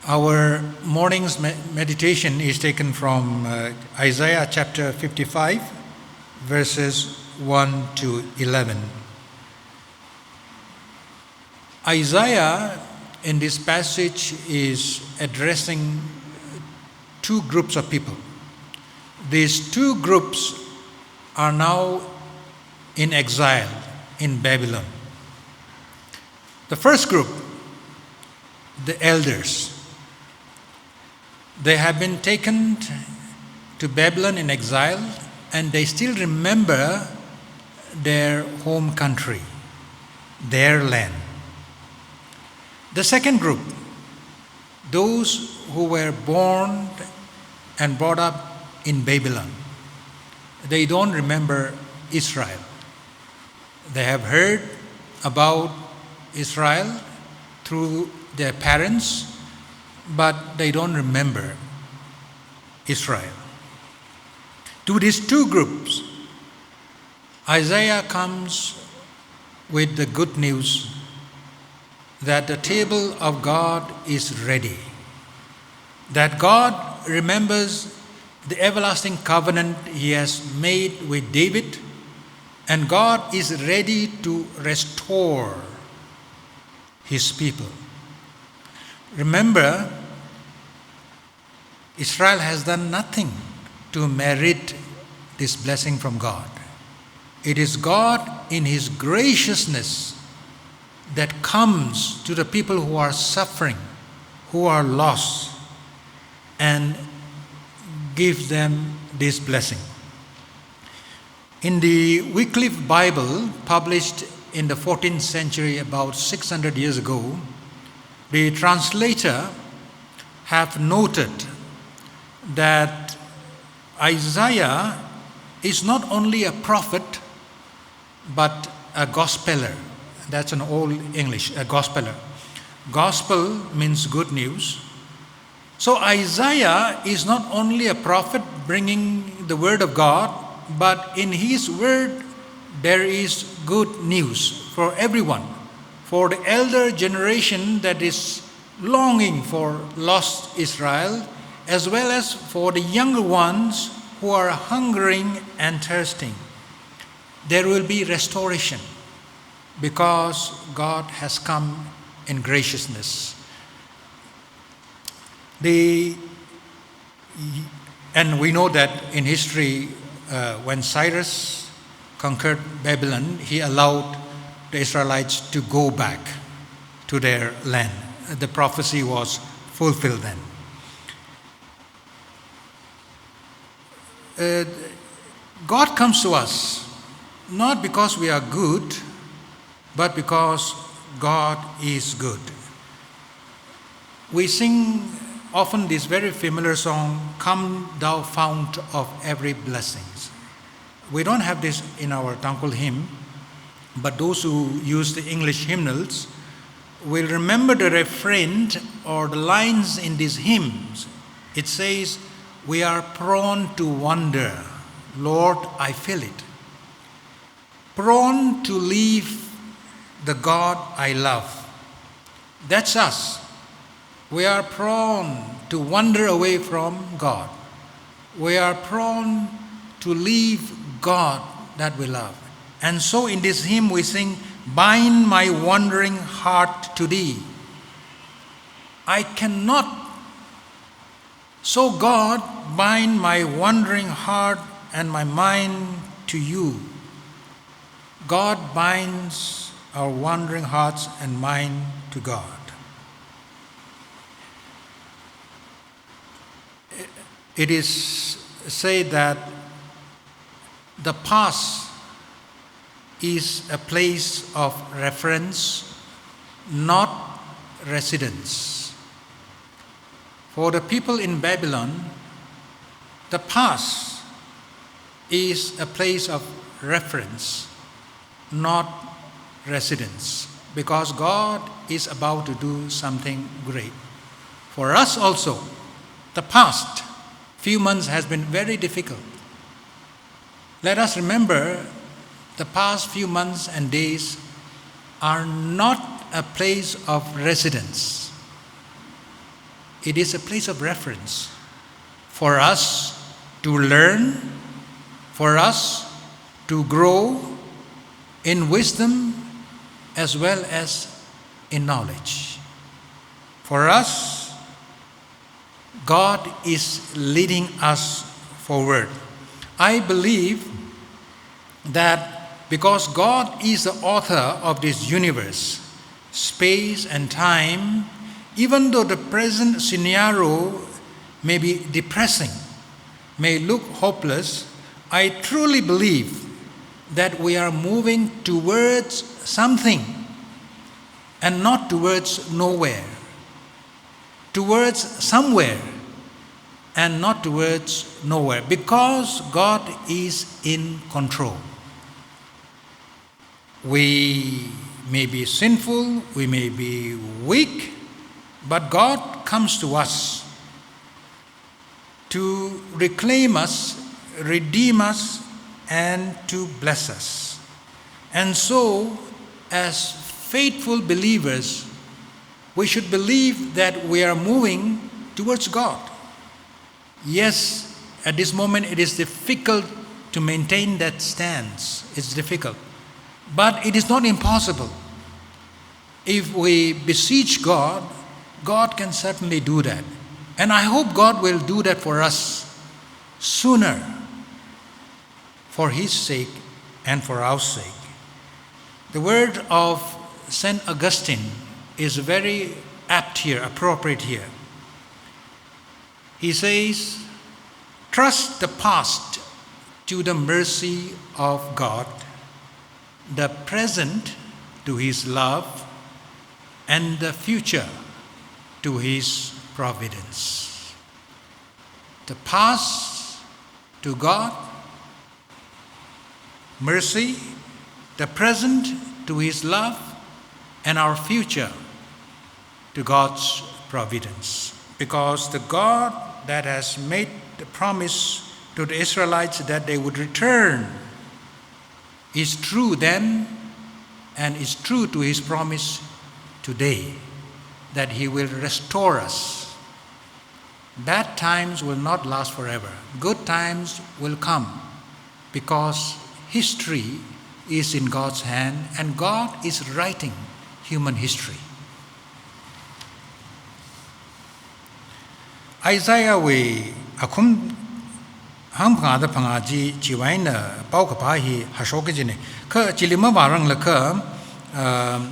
Our morning's meditation is taken from Isaiah chapter 55, verses 1 to 11. Isaiah in this passage is addressing two groups of people. These two groups are now in exile in Babylon. The first group, the elders, they have been taken to Babylon in exile, and they still remember their home country, their land. The second group, those who were born and brought up in Babylon, they don't remember Israel. They have heard about Israel through their parents, but they don't remember Israel. To these two groups, Isaiah comes with the good news that the table of God is ready, that God remembers the everlasting covenant He has made with David, and God is ready to restore His people. Remember, Israel has done nothing to merit this blessing from God. It is God in His graciousness that comes to the people who are suffering, who are lost, and gives them this blessing. In the Wycliffe Bible, published in the 14th century, about 600 years ago, the translator have noted that Isaiah is not only a prophet, but a gospeler. That's an old English, a gospeler. Gospel means good news. So Isaiah is not only a prophet bringing the word of God, but in his word there is good news for everyone, for the elder generation that is longing for lost Israel, as well as for the younger ones who are hungering and thirsting. There will be restoration because God has come in graciousness. And we know that in history, when Cyrus conquered Babylon, he allowed the Israelites to go back to their land. The prophecy was fulfilled then. God comes to us not because we are good, but because God is good. We sing often this very familiar song, "Come Thou Fount of Every Blessing." We don't have this in our Tangkol hymn, but those who use the English hymnals will remember the refrain or the lines in these hymns. It says, "We are prone to wander, Lord, I feel it. Prone to leave the God I love." That's us. We are prone to wander away from God. We are prone to leave God that we love. And so in this hymn we sing, "Bind my wandering heart to Thee." I cannot. So God, bind my wandering heart and my mind to You. God binds our wandering hearts and mind to God. It is said that the past is a place of reference, not residence. For the people in Babylon, the past is a place of reference, not residence, because God is about to do something great. For us also, the past few months has been very difficult. Let us remember the past few months and days are not a place of residence. it is a place of reference for us to learn, for us to grow in wisdom as well as in knowledge. For us, God is leading us forward. I believe that because God is the author of this universe, space and time, even though the present scenario may be depressing, may look hopeless, I truly believe that we are moving towards something and not towards nowhere, towards somewhere and not towards nowhere, because God is in control. We may be sinful, we may be weak, but God comes to us to reclaim us, redeem us, and to bless us. And so, as faithful believers, we should believe that we are moving towards God. Yes, at this moment it is difficult to maintain that stance. It's difficult. But it is not impossible. If we beseech God, God can certainly do that. And I hope God will do that for us sooner, for His sake and for our sake. The word of St. Augustine is very apt here, appropriate here. He says, "Trust the past to the mercy of God, the present to His love, and the future to His providence." The past to God, mercy, the present to His love, and our future to God's providence. Because the God that has made the promise to the Israelites that they would return is true then and is true to His promise today, that He will restore us. Bad times will not last forever. Good times will come, because history is in God's hand and God is writing human history. Isaiah we akum hang phanga da phanga ji jiwai na pau ka pa hi hasho ke jine kha chilima barang la kha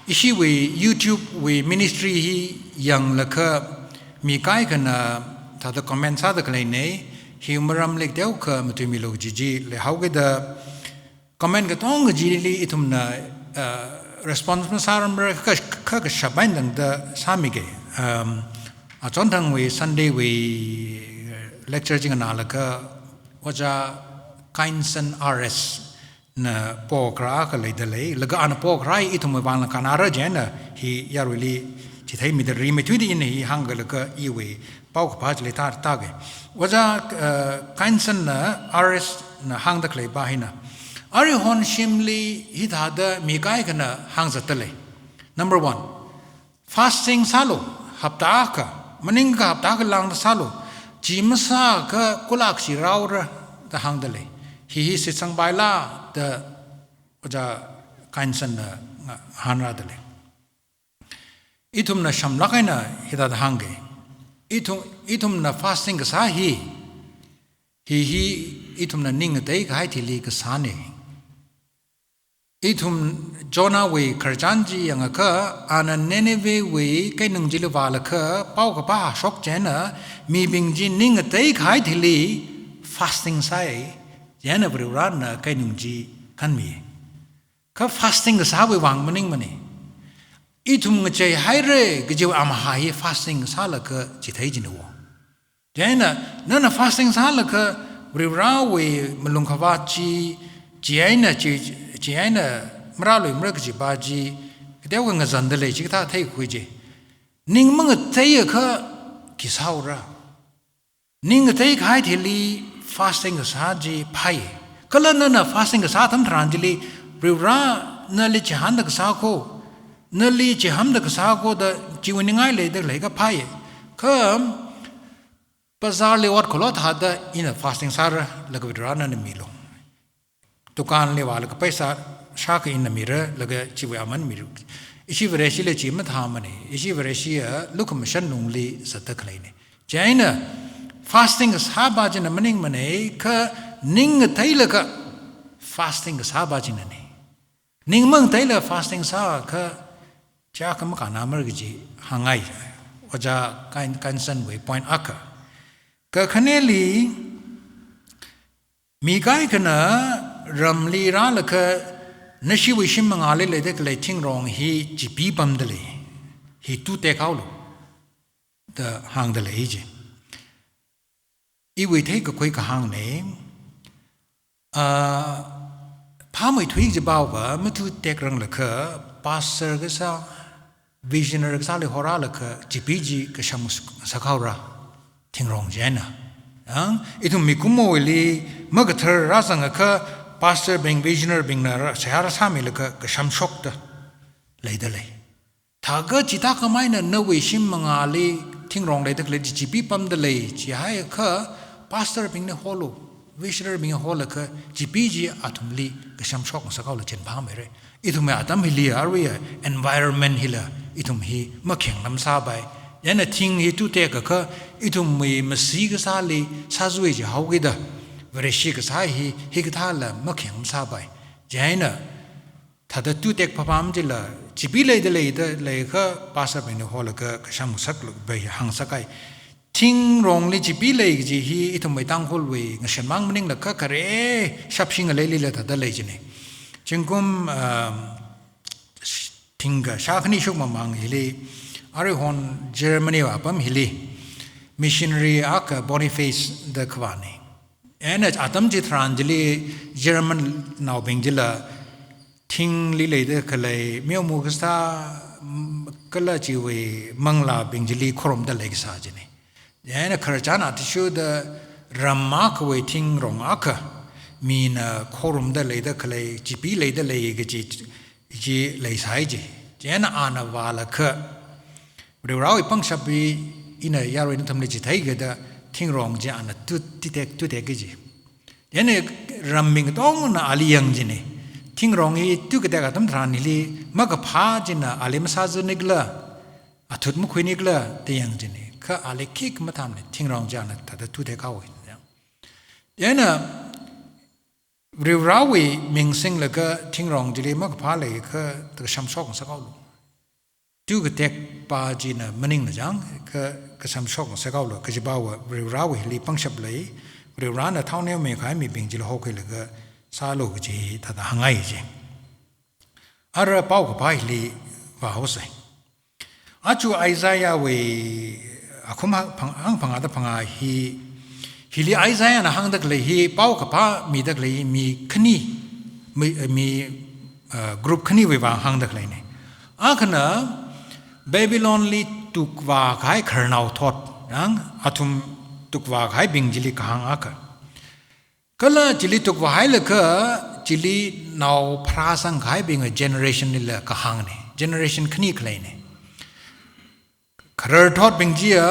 ishi we YouTube we ministry hi yang la kha mi kai kana ta da comment sa da klai ne humoram lek deu kha mtu mi lo ji le hau ke da comment ka tong ji li itum na response ma saram kha kha shabain dang da sami ge chon thang we Sunday we lecture jing na la ka waja kainsan RS na po kra ka le de le la ga an po krai itum ba la kana ra jen na hi ya really chi thai mi de ri me thu di in hi hang ga la ka I we pau ka ba le ta ge waja kainsan na RS na hang da klei ba hi na ari hon shimli hi da da mi kai kana hang za ta le. Number 1, fasting salo hapta ka maning ka hapta ka lang da salo jimsa ka kulak si raura da hang da le hi sit sang bai la da waja kainsan na hanra da le itum na shamla kai na hida da hang ge itum na fasting ka sa hi itum na ning dai ka hai thili ka sa ne itum Jonah we karjanji yang ka ana Nineveh we kai nung jilu wala ka pau ka pa shok jena mi bing ji ning dai ka hai thili fasting sai jena bruran na kai nung ji kan mi ka fasting ka sa we wang maning mani itum ngche hai re ge jiw am hai fasting sa la ka chi thai jin wo jena na fasting sa la ka bruran we malung ka wa chi jiaina mra lo mra ji ba ji de wa nga zan de le ji ta thai khu ji ning mang thai kha ki sao ra ning thai khai thi li fasting sa ji phai kala na fasting sa tham thran ji li ra na li ji han da sa ko na li ji ham da sa ko da ji wen ngai le de le ka phai Come, Bazar lewat kolot hada ina fasting sara laga vidrana na milo. Tukan lewal ka paisa shaka ina mira laga chiwe aman miru. Ishi vareshi le chimat hamane. Ishi vareshi look mission nungli satakleine. Jaina fasting sabajin maning mane ka ning taila ka fasting sabajin ne. Ning mang taila fasting sa ka chaka makana margji hangai. Waja kan way point aka. Ka khaneli mi kai kana ramli ra laka nashi wishim mangale le de klai ting rong hi jipi bam de le hi tu te kaw lo the hang de le ji I we take a quick hang name pa mai thui ji baw ba ma tu tek rang laka pastor ga sa visionary ga sa le hora laka jipi ji ka sham sakhaw ra ting rong jena itu mikumo li magathar rasanga ka pastor being visionary being na sahara samil ka sham shok da leida le thaga chita kamai na we shim mangali ting rong le le jipi pam de le chi hai ka pastor being na holo visionary being holo ka jipi ji atumli ka sham shok sa ka le chen ba mere itu me atam hili area environment hila itu hi makheng lam sa bai yana ting hi tu te ka itu me masi ga sa le sa zui ji hau ge da vereshi ga sa hi ga tha la makheng sa bai jaina thada tu tek phapam ji la jibi le de le ka pasa be ne hol ka sham sak lu be hang sakai ting rong le jibi le ji hi itu me tang hol we ngashan mang mning la ka kare shap sing le le thada le ji ne chingkum tinga shakhni shuk mamang hili Are hon Germany apam hili missionary aka Boniface the Kwani. And at Atam Jitranjali German now Bingila Ting Lile de Kale Miomugasta Kalajiwe Mangla Bingili Korum the Lake Sajini. And a Karajana to show the Ramakwe Ting Rong Aka mean Korum the Leda Kale Jipi Leda Lake Ji Lay Saiji. Jana Anna Vala Ka. Rawi pang shabi ina yaro ina tamle jitai gada ting rong ja ana tu tek ji yene ramming tong na ali yang jine ting rong hi tu gada ga tam thran li ma ka pha jina ale ma sa zu nigla athut mu khoi nigla te yang jine ka ale kik ma tham ne ting rong ja na ta tu te ka wi yena rawi ming sing la ka ting rong jile ma ka pha le ka ta sham sok sa ka lu tu ke tek pa ji na maning na jang ka sam shok sa kaw lo ka ji ba wa rawi li pang shap lai ra na thau ne me khai mi bing ji lo ho khoi la ga sa lo ji ta da hangai ji ara pau ka bai li wa ho sai a chu Isaiah we akhuma phang phang da phanga hi li Isaiah na hang dak le hi pau ka pa mi dak le mi khni mi group khni we wa hang dak le ne a khana Babylon li tukwa khai kharnau thot ang athum tukwa khai bingjili kahang aka kala chili tukwa hai laka chili now prasang khai bing a generation la kahang ne generation khni khlai ne kharar thot bingjia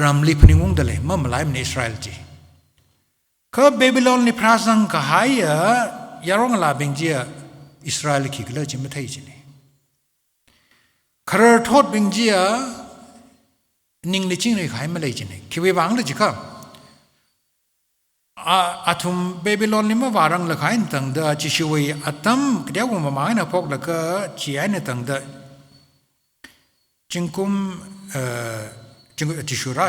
ramli phningung dale mamlai ne Israel ji ka Babylon li prasang khai ya yarong la bingjia Israel ki kala ji mathai ji ne Karar thot bingjia ning li ching ne khai ma lei jine kiwe wang le jika athum Babylon lima warang la khai tang da chi shiwi atam kya ko ma ma na phok la ka chi ai ne tang da chingkum chishura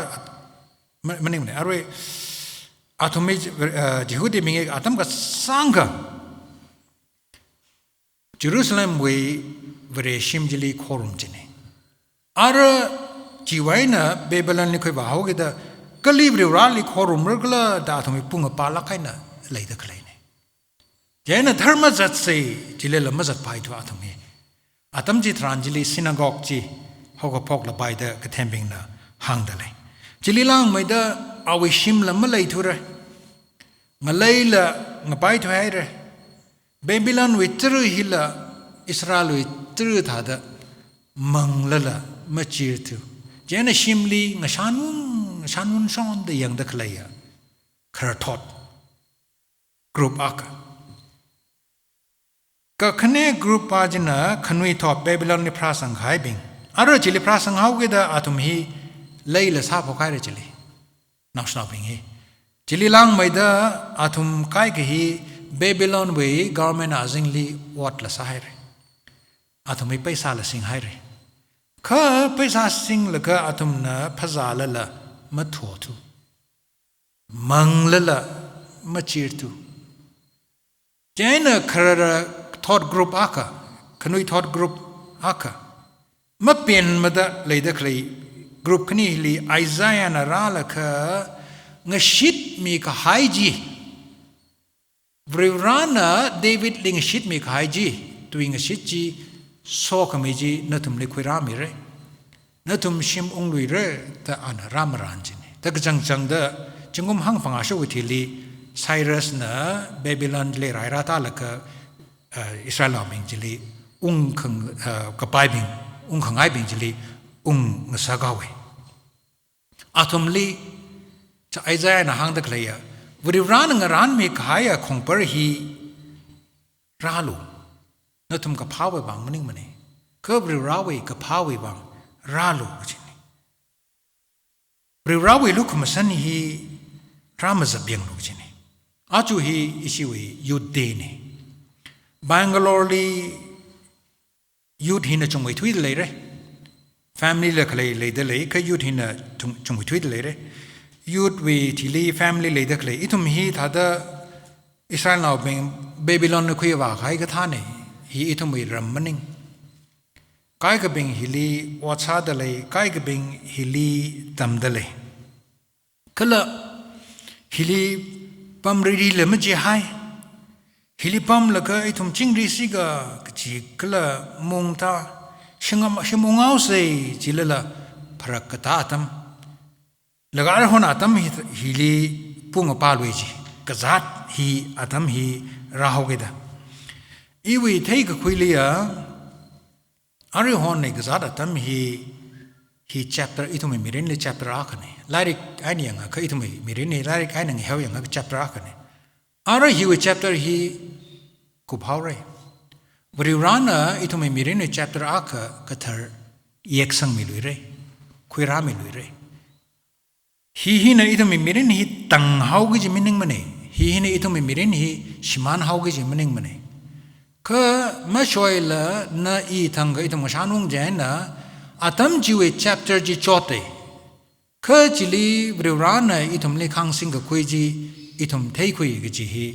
maning ne arwe athum jihudi minge atam ka sangha Jerusalem we Vere Shimjili Korum Jine. Ara Jiwaina Babylon Liquiba Hogeda Kalibri Rally Korum Regula Datumi Punga Palakaina lay the Kleine. Jana Thermazat say Jilella Mazat Pai to Atomi. Atamji Tranjili Synagogue Ji Hogapokla by the Katembina Hangdale. Jililang made the Awishimla Malay Tura Malayla Napai to Hire Babylon with Turu Hilla Israel with True Thada Manglala Machir to เจนชิมลีงชันวุนซ้อนเดียงตะเคลียคราทอดกรุ๊ปอักก็คะแนนกรุ๊ปอาจินะขนุยทอดเบบิลอนในพระสังฆายบิงอารมณ์จิลิพระสังฆาวกิดาอาตุมฮีเลยละซาพกายเรจิลินักสนาบิงฮีจิลิลังไม่ได้อาตุมกายกฮีเบบิลอนเวย์กอร์เมนอาจิงลีวัดละสายเรอาตุมฮีไปซาละสิงหายเรข้าไปซาสิงละก็อาตุมนะภาษาละมาถั่วทุมังละมาชีร์ทุเจนคราทอดกรุ๊ปอาค่ะขนุยทอดกรุ๊ปอาค่ะมาเปลี่ยนมาได้เลยได้ใครกรุ๊ปนี้ลีไอซายานาราละค่ะงชิดมีกหายจีบริวานะเดวิดลิงชิดมีกหายจีตัวงชิดจีโซกมีจีนัทุมลิควิรามีเรนัทุมชิมองลุยเรแต่อันรามรานจีนี่แต่ก็จังเดจึงกุมหังฟังอาชวิธีลีไซรัสนะเบบิลอนเลไรราตาละก็อิสราเอลบิงจิลีขังกับไปบิงขังไอบิงจิลีงสากาเวอาตุมลีจะไอใจนะหังตะเคลียบริวารนงรานมีขายคงเปรฮีราลูนัทุมกับพาวเวบางมันนิ่งมันเองก็บริวารเวกับพาวเวบางราลูจินีบริวารเวลูกขมสันฮีรามาจะเบียงลูกจินีอาจูฮีอิชิเวยุดเดนีบังกลอรียุดหินจงไว้ทวีตเลยเร่ family เล็กเลยเดเลยก็ยุดหินจงไว้ทวีตเลยเร่ยุดวิทีลี family เลยเด็กเลยอีทุมฮีถ้าเดอิสราเอลเอาเป็นเบบิลอนคุยว่าใครก็ท่านเนี่ยฮีอีทุมวิรัมมันนิงใครก็เป็นฮิลีวัชชาเดเลยใครก็เป็นฮิลีดำเดเลยก็ละฮิลีปั๊มรีเลยไม่ใช่ให้ฮิลิปัมละก็ไอ้ทุ่มจิงริสิกะจีกละมุงตาชิมงเอาเสยจิลละพระกตาตัมละก็อาร์ฮอนอาตัมฮิลิปุ่งปาลเวจิกษัตริย์ฮีอาตัมฮีราหูเกดาอีวีเทยกคุยเลียอาร์ฮอนในกษัตริย์อาตัมฮี chapter อีทุ่มมีเรนเลย chapter อาคันเนี่ยลาริกไอ้เนี่ยงะก็อีทุ่มมีเรนเนี่ยลาริกไอ้เนี่ยเฮายังงะ chapter อาคันเนี่ยอาร์ฮีวิ chapter ฮีกุบฮาวเรบริวารนะอีทุมมีเรนใน chapter อาค่ะก็เธอเอกสังมิลุยเรคุยรามิลุยเรฮีนะอีทุมมีเรนฮีตังฮาวกิจมินิงมันเองฮีนะอีทุมมีเรนฮีชิมานฮาวกิจมินิงมันเองก็มาช่วยละนะอีทั้งก็อีทุมชานุงเจนะอาตัมจิว chapter จีจอดเลยก็จิลีบริวารนะอีทุมเลขังสิงก็คุยจีอีทุมเทยคุยก็จีฮี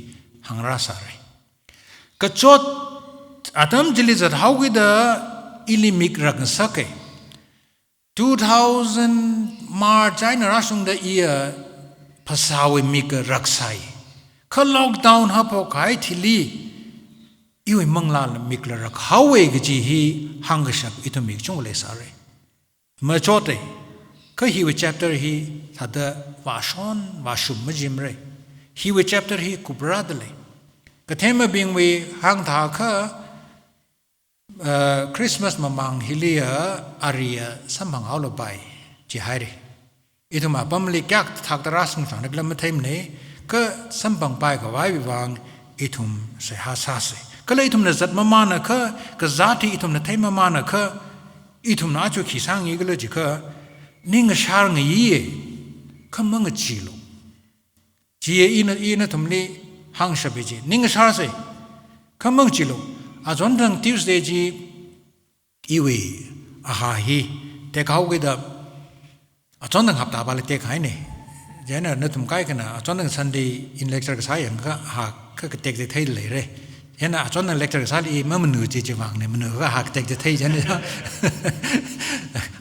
หังราสาเรก็จดอาตัมจิลิจัดฮาวกิดาอิลิมิกรักสัก2000มาร์ใจนราชงดาอีภาษาวิมิกรักไซก็ล็อกดาวน์ฮับพอกายทิลีอีวิมังลาลมิกรักฮาวเวกจีฮีฮังกชักอิตุมิกจงเลสาเรมาจดเลยก็ฮีวิ chapter ฮีถ้าเดวาชอนวาชุมมจิมเรฮีวิ chapter ฮีกุบราดเลยก็เทมาบิงวีหางทาค่ะคริสต์มาสมามังฮิลียอารียสัมพังเอาลบไปจีไฮรีอีทุมาปั๊มลิกักทักตราสงสารนักเล่นมาเทมนี้ก็สัมพังไปกับไว้วิวังอีทุมเสียหาซาเสก็เลยอีทุมเนี่ยจัดมามานะค่ะก็จัดที่อีทุมเนี่ยเทมามานะค่ะอีทุมน่าจะขี้สังอีก็เลยจีค่ะนิ่งชาร์งยี่ก็มังจีโลจีอีน่ะทุมนี้หังชาบิจีนิ่งชาร์เสก็มังจีโลอาจารย์ทั้งทิวส์เดจีอีวีอาหาฮีเทคเอาไว้ดับอาจารย์ทั้งหับตาบาลเทคให้เนี่ยเจนน่ะทุ่มใกล้กันนะอาจารย์ทั้งซันเดย์อินเลคเชอร์ก็ใช้ยังก็หักก็เทคจะเทยเลยเร่เจนน่ะอาจารย์ทั้งเลคเชอร์ก็ใช้อีมันเหนื่อยจีจีวังเนี่ยมันเหนื่อยก็หักเทคจะเทยเจนเนี่ย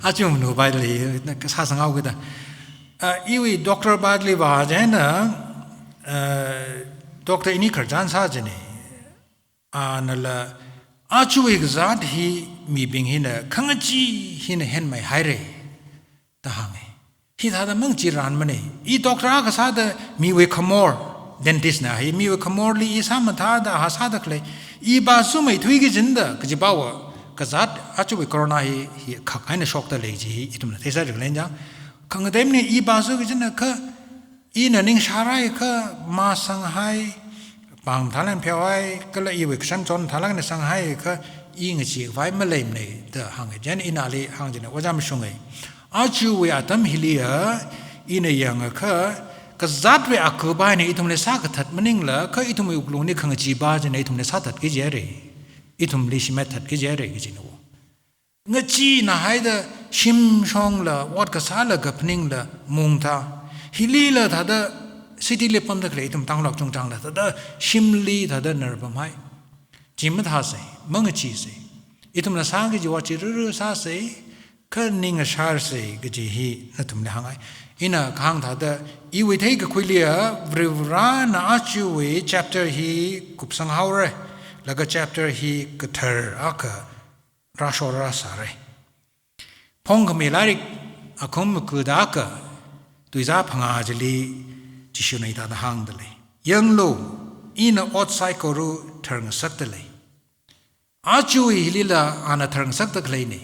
อาจารย์มันเหนื่อยไปเลยก็ซาสังเอาไว้ดับอีวีด็อกเตอร์บาดลีว่าเจนน่ะด็อกเตอร์อินี่ขจานซาเจเนี่ยนั่นแหละอาช่วยกษัตริย์ฮีมีบิงฮีน่ะขังจีฮีน่ะเห็นไหมหายเร่ตาหังฮีท่าแต่มึงจีรันมันเนี่ยอีด็อกเตอร์ก็ซาแต่มีเวคมอร์เดนติสนะฮีมีเวคมอร์ลีอีสามท่าแต่หาซาแต่เลยอีบาสุไม่ทุยกิจินเดก็จะบอกว่าก็ kazat achu we corona hi khakaina shock ta leji itum na thesa ringlenja khangdem ne I basu gijna kha I na ning sharai kha ma sanghai bang thalan phewai kala I we ksan chon thalang ne sanghai kha I ngi vai malaim ne the hang jan inali hang jina wajam shungai achu we atam hilia ina yang kha kazat we akubai ne itum le sa ka that maning la kha itum we uklung ni khang chi ba jina itum le sa that ki jere itum le shi met that ki jere ki jino ngachi na haida shim shong la wat ka sa la ga pning la mung tha hili la tha da city le pam da kle itum tang lok chung chang la da shim li tha da nar pam hai jim tha se mang chi se itum la sa gi ji wa chi ru sa se kha ning a shar se gi ji hi na tum le hang ai ina khang tha da I we take khulia vrivra na achu we chapter hi kup sang haure laga chapter hi kathar aka rashora sare phong khme larik akhom ku da ka tuiza phanga jali jishu nei ta hang dale yang lo ina outside ko ru thang sak dale achu hilila ana thang sak da klei ne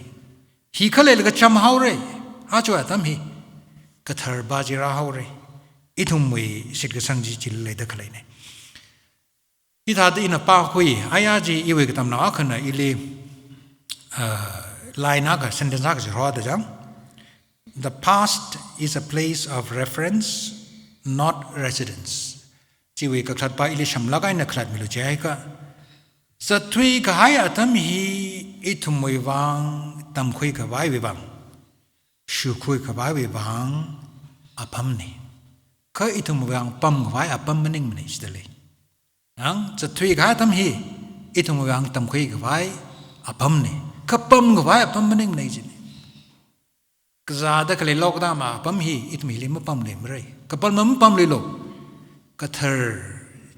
hi khale laga cham haure achu atam hi kathar bajira haure itum we sit ga sangji chil le da khlai ne I tha de ina pa khui aya ji I we ga tam na khana ile line ga sentence ga ro da jam the past is a place of reference not residence ji we ka khat pa ile shamla ga ina khat mi lu jai ka sathui ga hai atam hi itum we wang tam khui ga vai we bang shu khui ga vai we bang apam ne kha itum wang pam vai apam maning mane stale ang sathui ga tam hi itum wang tam khui ga vai apam ne kha pam ga vai apam maning mane ji kza da kale lok da ma pam hi itum hi ma pam le mre ka pal ma pam le lo ka thar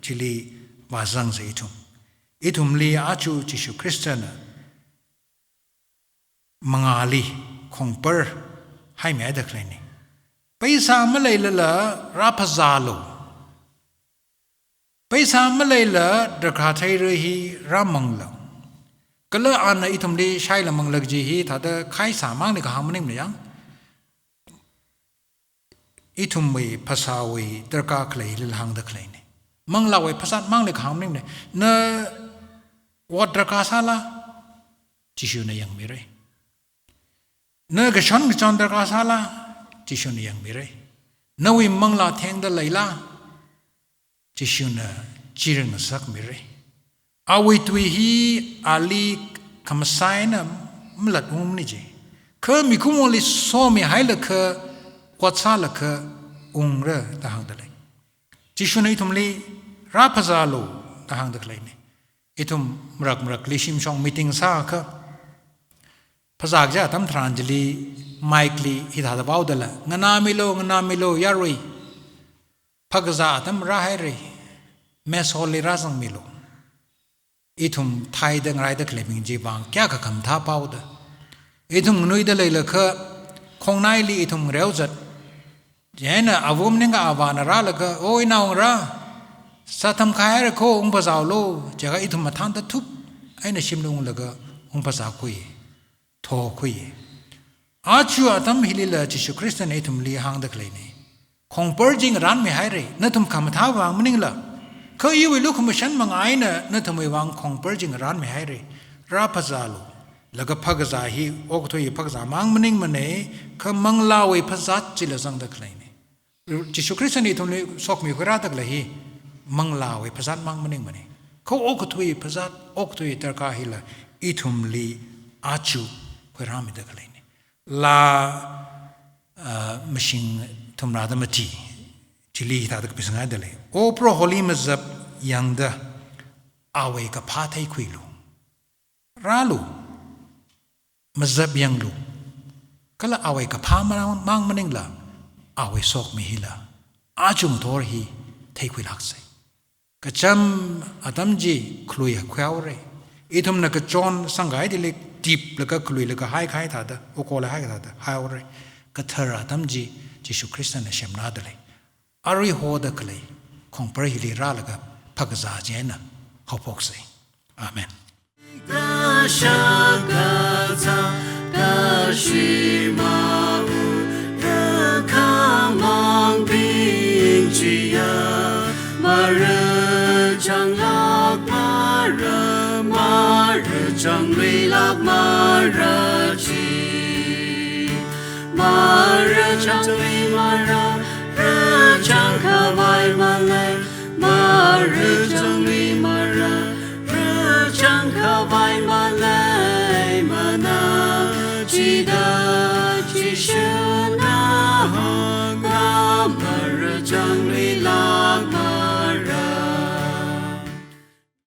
chili wa zang se itum li achu Jishu Christian mangali khongper hai me da khle ni paisa ma le la ra phaza lo paisa ma le la da kha thai re hi ra mang lo kala an itum li shai la mang lag ji hi tha da khai sa mang ni ka ham ning ne yang itum we phasa we da ka khle le hang da khle ni mang la we phasat mang le ka ham ning ne na wat da ka sa la Jishu na yang mi re na ga shan ga chan da ka sa la Jishu na yang mi re na we mang la theng da lai la Jishu na jiren sak mi re a we tui hi ali kam sai na mlat um ni je kha mi kum li so mi hai la kha kwat sa la kha ung ra ta hang da lai Jishu na itum li ra phaza lo ta hang da lai ni itum mrak li shim shong meeting sa kha phazak ja tam thranjali maikli hida da baudala ngana milo yarui phagza tam ra hai re mes holi razang milo itum thai da ngai da kleming ji bang kya ka kham tha pauda itum nui da leila kha khongnai li itum reuzat jena avum ninga awana ra la ka oi naung ra satam khai ra ko ung bazao lo jaga itum mathan da thup aina shimlung la ga ung baza kui tho kui achu atam hilila Jishu Christian itum li hang da klei ne khong purging ran me hai re na tum kham tha wang mning la kho yi we lu khum shan mang ai na tum we wang khong purging ran me hai re ra phaza lo laga phagza hi ok thoi phagza mang mning mane kha mang la we phaza chila sang da klei ne Jishu Christian itum li sok mi khura tak la hi mang la we phazat mang mning mane kho ok thoi phazat ok thoi tar ka hi la itum li achu khura mi da klei la machine tumra da mati chili ta da pisanga dale o pro holy mazhab yang da awe ka phathai khuilu ralu mazhab yang lu kala awe ka pha mang maning la awe sok mi hila achum thor hi thai khui lak sai ka cham atam ji khlui khwaure itum na ka chon sangai dile deep la ka khlui la ka hai khai tha da o ko la hai tha da haure ka thara tam ji Jishu Christian na shem na dale ari ho da klei khong par hi li ra la ka phagza jena hopok sai amen shaka ta da shi ma u re ka mang bing chi ya ma re chang lak ma re chang lui lak ma ra chi ma re chang lui ma ra re chang ka vai ma le ma re chang lui ma ra re chang ka vai ma le ma na chi da chi shu